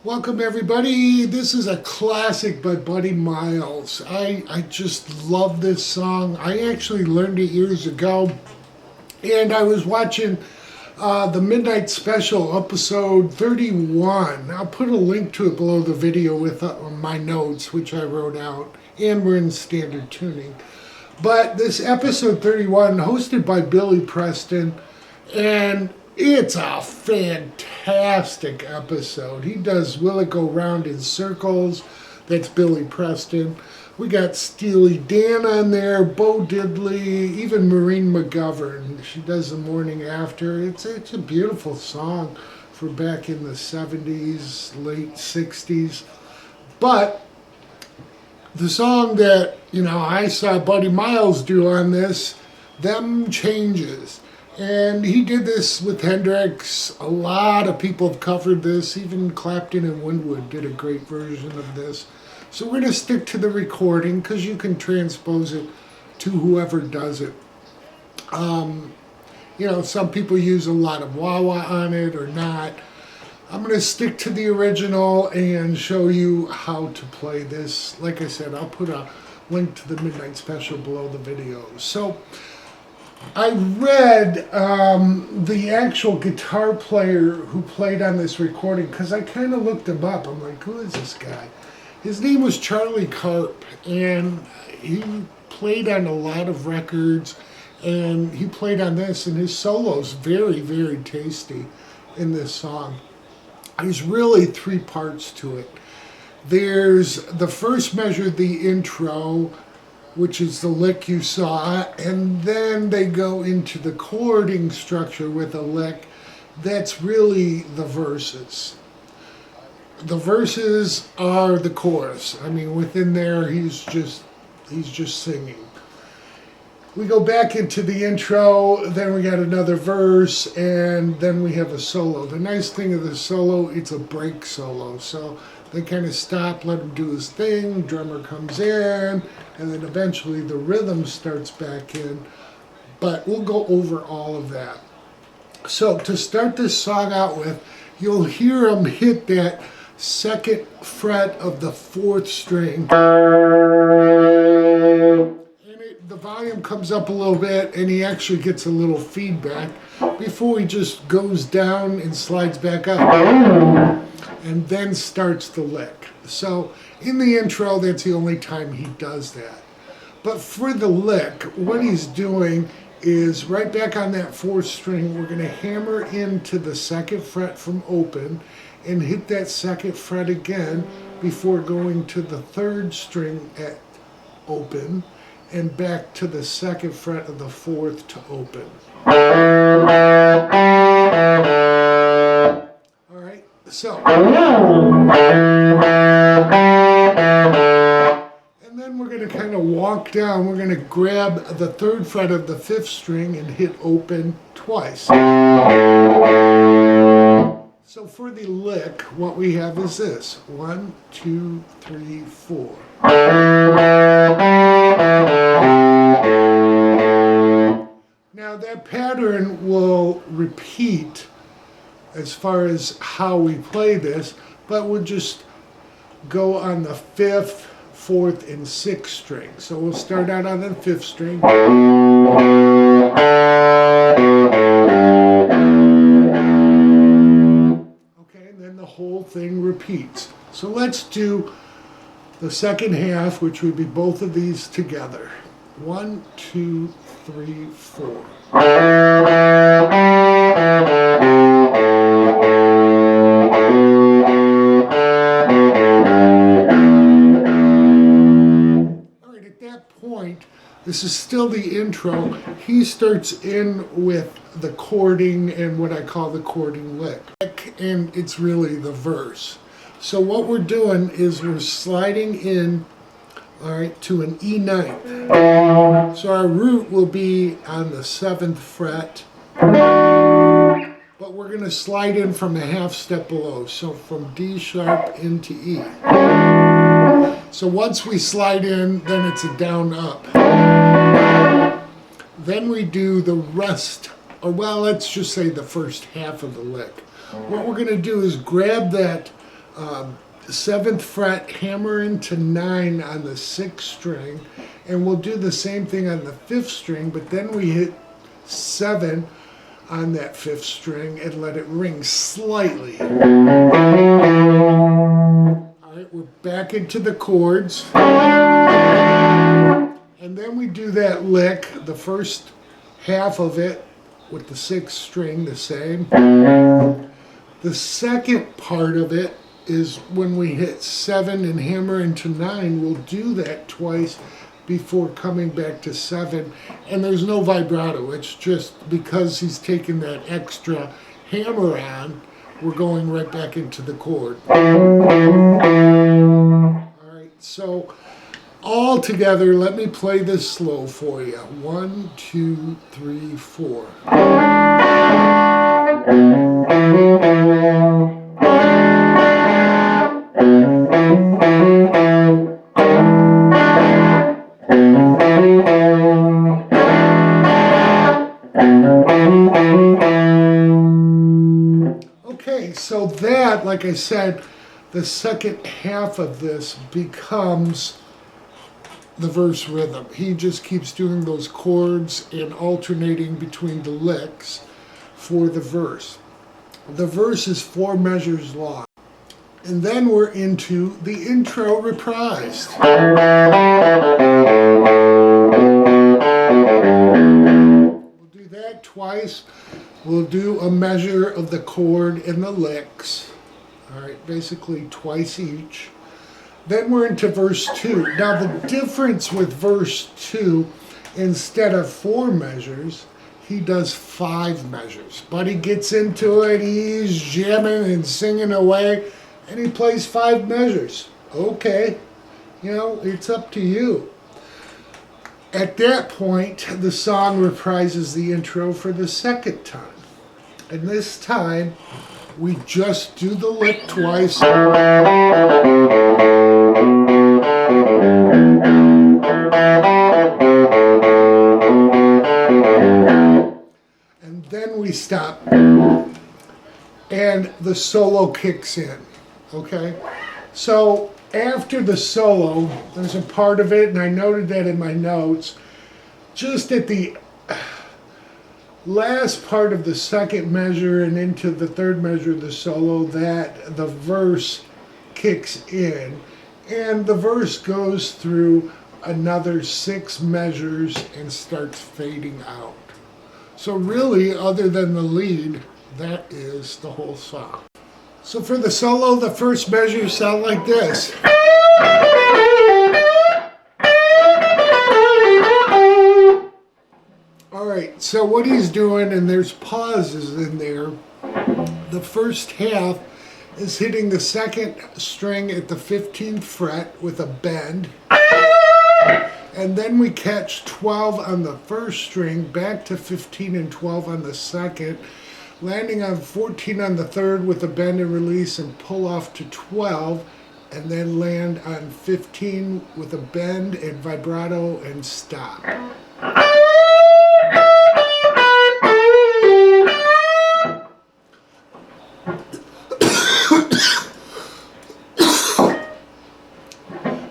Welcome everybody. This is a classic by Buddy Miles. I just love this song. I actually learned it years ago, and I was watching the Midnight Special episode 31. I'll put a link to it below the video with my notes, which I wrote out, and we're in standard tuning. But this episode 31, hosted by Billy Preston, and it's a fantastic episode. He does Will It Go Round in Circles. That's Billy Preston. We got Steely Dan on there, Bo Diddley, even Maureen McGovern. She does The Morning After. It's a beautiful song for back in the 70s, late 60s. But the song that, I saw Buddy Miles do on this, Them Changes. And he did this with Hendrix. A lot of people have covered this. Even Clapton and Winwood did a great version of this. So we're going to stick to the recording because you can transpose it to whoever does it. Some people use a lot of wah-wah on it or not. I'm going to stick to the original and show you how to play this. Like I said, I'll put a link to the Midnight Special below the video. So I read the actual guitar player who played on this recording because I kind of looked him up. I'm like, who is this guy? His name was Charlie Karp, and he played on a lot of records, and he played on this, and his solo's very, very tasty in this song. There's really three parts to it. There's the first measure, the intro, which is the lick you saw, and then they go into the chording structure with a lick. That's really the verses. The verses are the chorus. I mean, within there, he's just singing. We go back into the intro, then we got another verse, and then we have a solo. The nice thing of the solo, it's a break solo, so they kind of stop, let him do his thing, drummer comes in, and then eventually the rhythm starts back in. But we'll go over all of that. So to start this song out with, you'll hear him hit that second fret of the fourth string. The volume comes up a little bit, and he actually gets a little feedback before he just goes down and slides back up, and then starts the lick. So in the intro, that's the only time he does that. But for the lick, what he's doing is right back on that fourth string, we're going to hammer into the second fret from open and hit that second fret again before going to the third string at open and back to the second fret of the fourth to open. All right, so. And then we're going to kind of walk down. We're going to grab the third fret of the fifth string and hit open twice. So for the lick, what we have is this. 1, 2, 3, 4. Now that pattern will repeat as far as how we play this, but we'll just go on the fifth, fourth, and sixth string. So we'll start out on the fifth string. Okay, and then the whole thing repeats. So let's do the second half, which would be both of these together. 1, 2, 3, 4. that point, this is still the intro, he starts in with the chording and what I call the chording lick. And it's really the verse. So what we're doing is we're sliding in, all right, to an E ninth. So our root will be on the 7th fret, but we're going to slide in from a half step below, so from D sharp into E. So once we slide in, then it's a down up. Then we do the rest, or well, let's just say the first half of the lick. What we're going to do is grab that 7th fret, hammer into 9 on the 6th string, and we'll do the same thing on the 5th string, but then we hit 7 on that 5th string and let it ring slightly. Alright, we're back into the chords. And then we do that lick, the first half of it with the 6th string the same. The second part of it is when we hit 7 and hammer into 9, we'll do that twice before coming back to 7. And there's no vibrato, it's just because he's taking that extra hammer on, we're going right back into the chord. Alright, so all together, let me play this slow for you. 1, 2, 3, 4. Okay, so that, like I said, the second half of this becomes the verse rhythm. He just keeps doing those chords and alternating between the licks for the verse. The verse is 4 measures long. And then we're into the intro reprised. We'll do that twice. We'll do a measure of the chord and the licks. All right, basically twice each. Then we're into verse 2. Now the difference with verse 2, instead of 4 measures, he does 5 measures. But he gets into it, he's jamming and singing away, and he plays 5 measures. Okay, you know, it's up to you. At that point, the song reprises the intro for the second time. And this time, we just do the lick twice. And then we stop. And the solo kicks in. Okay? So after the solo, there's a part of it, and I noted that in my notes, just at the last part of the second measure and into the third measure of the solo, that the verse kicks in, and the verse goes through another 6 measures and starts fading out. So really, other than the lead, that is the whole song. So for the solo, the first measures sound like this. Alright, so what he's doing, and there's pauses in there, the first half is hitting the 2nd string at the 15th fret with a bend, and then we catch 12 on the 1st string, back to 15 and 12 on the 2nd, landing on 14 on the 3rd with a bend and release and pull off to 12, and then land on 15 with a bend and vibrato and stop.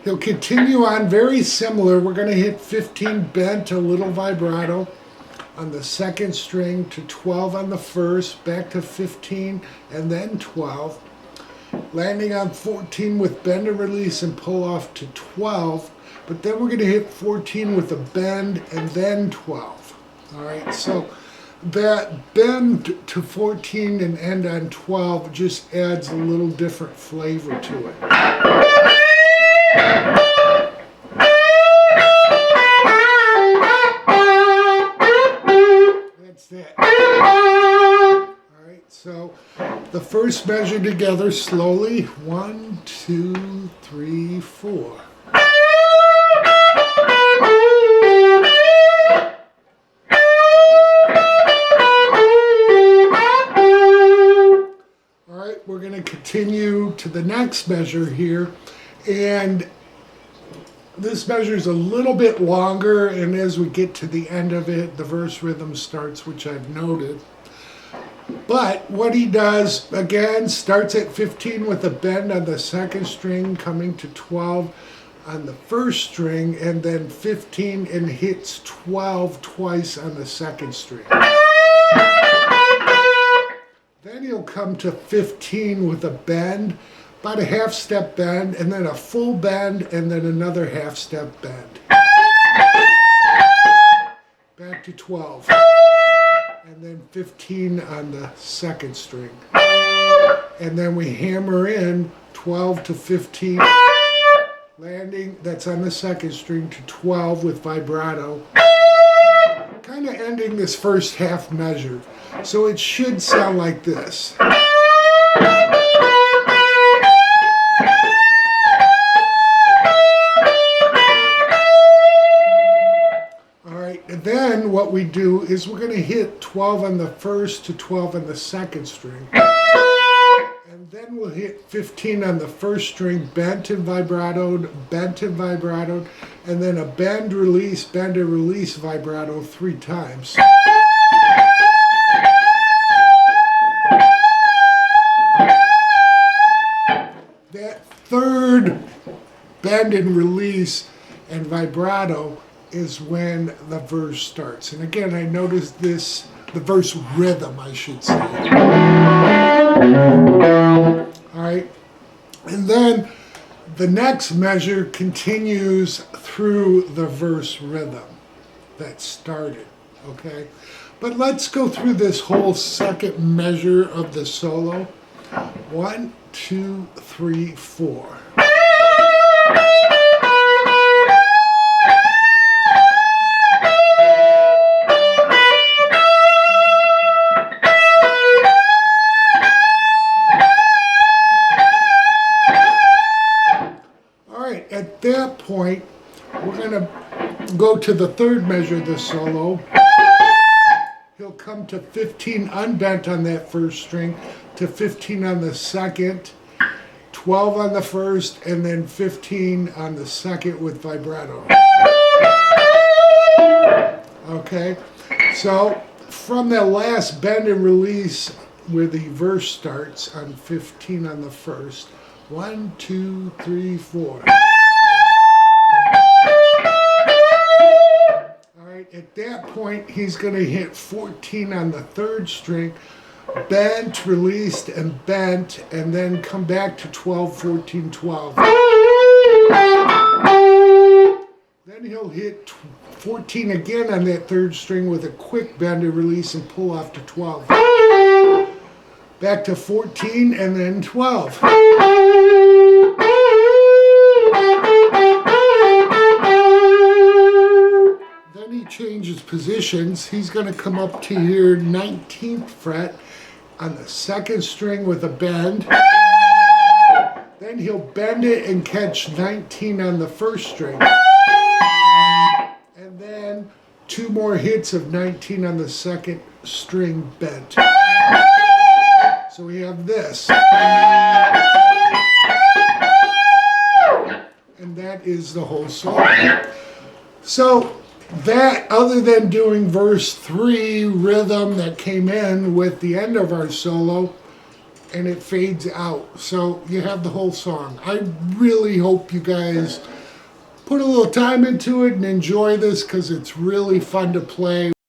He'll continue on very similar. We're going to hit 15 bent, a little vibrato on the 2nd string to 12 on the 1st, back to 15 and then 12, landing on 14 with bend and release and pull off to 12, but then we're going to hit 14 with a bend and then 12. All right, so that bend to 14 and end on 12 just adds a little different flavor to it. first measure together slowly. 1, 2, 3, 4. All right, we're going to continue to the next measure here, and this measure is a little bit longer, and as we get to the end of it, the verse rhythm starts, which I've noted. But what he does, again, starts at 15 with a bend on the second string, coming to 12 on the first string, and then 15 and hits 12 twice on the second string. Then he'll come to 15 with a bend, about a half step bend, and then a full bend, and then another half step bend. Back to 12. And then 15 on the second string. And then we hammer in 12 to 15, landing, that's on the second string, to 12 with vibrato. Kind of ending this first half measure. So it should sound like this. And then what we do is we're going to hit 12 on the first to 12 on the second string. And then we'll hit 15 on the first string, bent and vibratoed, and then a bend, release, bend and release vibrato 3 times. That third bend and release and vibrato is when the verse starts. And again, I noticed this, the verse rhythm, I should say. All right. And then the next measure continues through the verse rhythm that started, okay? But let's go through this whole second measure of the solo. 1, 2, 3, 4. At that point, we're going to go to the third measure of the solo. He'll come to 15 unbent on that first string, to 15 on the second, 12 on the first, and then 15 on the second with vibrato. Okay, so from that last bend and release where the verse starts on 15 on the first, 1, 2, 3, 4. At that point, he's going to hit 14 on the third string, bent, released, and bent, and then come back to 12, 14, 12. Then he'll hit 14 again on that third string with a quick bend and release and pull off to 12. Back to 14 and then 12. Changes positions. He's going to come up to your 19th fret on the second string with a bend. Then he'll bend it and catch 19 on the first string. And then 2 more hits of 19 on the second string bent. So we have this. And that is the whole song. So that, other than doing verse 3 rhythm that came in with the end of our solo, and it fades out. So you have the whole song. I really hope you guys put a little time into it and enjoy this, because it's really fun to play.